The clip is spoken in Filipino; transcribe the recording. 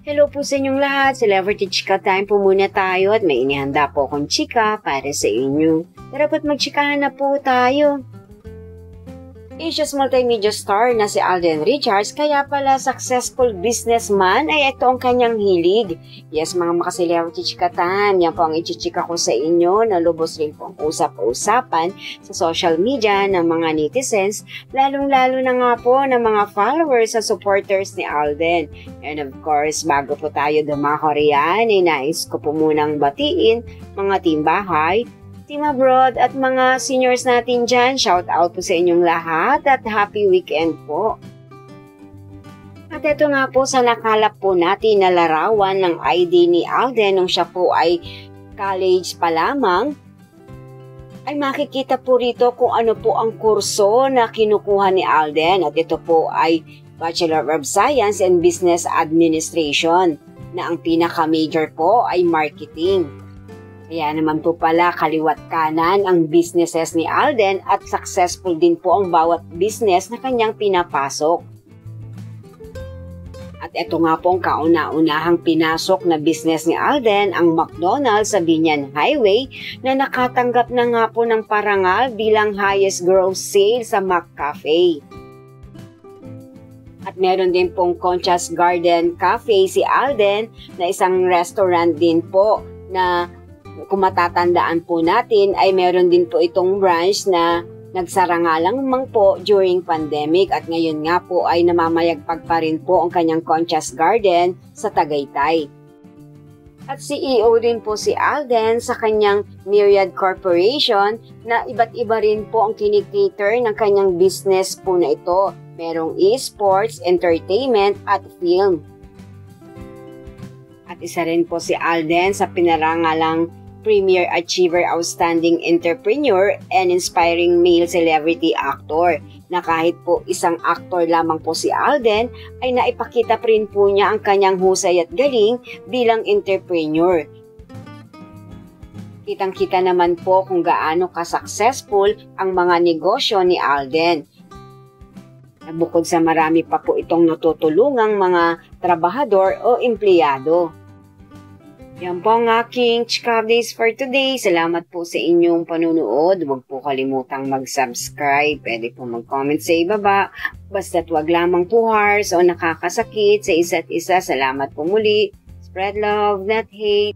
Hello po sa inyong lahat. Celebrity Chika Time po muna tayo at may inihanda po akong chika para sa inyo. Tara po't magchikahan na po tayo. Asia's multimedia star na si Alden Richards, kaya pala successful businessman ay ito ang kanyang hilig. Yes, mga makaselebrity chika time, yan po ang ichichika ko sa inyo na lubos rin po ang usap-usapan sa social media ng mga netizens, lalong-lalo na nga po ng mga followers at supporters ni Alden. And of course, bago po tayo dumako riyan, ay nais ko po munang batiin mga team bahay, team abroad at mga seniors natin dyan. Shout out po sa inyong lahat at happy weekend po. At ito nga po sa nakalap po natin na larawan ng ID ni Alden nung siya po ay college pa lamang, ay makikita po rito kung ano po ang kurso na kinukuha ni Alden. At ito po ay Bachelor of Science in Business Administration na ang pinaka-major po ay marketing. Kaya naman po pala kaliwat kanan ang businesses ni Alden at successful din po ang bawat business na kanyang pinapasok. At ito nga po ang kauna-unahang pinasok na business ni Alden, ang McDonald's sa Binyan Highway na nakatanggap na nga po ng parangal bilang highest gross sales sa McCafe. At meron din pong Concha's Garden Cafe si Alden na isang restaurant din po na kung matatandaan po natin ay meron din po itong branch na nagsara nga lang mang po during pandemic at ngayon nga po ay namamayagpag pa rin po ang kanyang Concha's Garden sa Tagaytay. At CEO din po si Alden sa kanyang Myriad Corporation na iba't iba rin po ang kinikater ng kanyang business po na ito. Merong esports, entertainment at film. At isa rin po si Alden sa pinarangalang Premier Achiever Outstanding Entrepreneur and Inspiring Male Celebrity Actor na kahit po isang actor lamang po si Alden ay naipakita pa rin po niya ang kanyang husay at galing bilang entrepreneur. Kitang-kita naman po kung gaano ka-successful ang mga negosyo ni Alden. Bukod sa marami pa po itong natutulungang mga trabahador o empleyado. Yan po ang aking chika updates for today. Salamat po sa inyong panunood. Huwag po kalimutang mag-subscribe. Pwede po mag-comment sa ibaba. Basta't wag lamang po harsh o nakakasakit sa isa't isa. Salamat po muli. Spread love, not hate.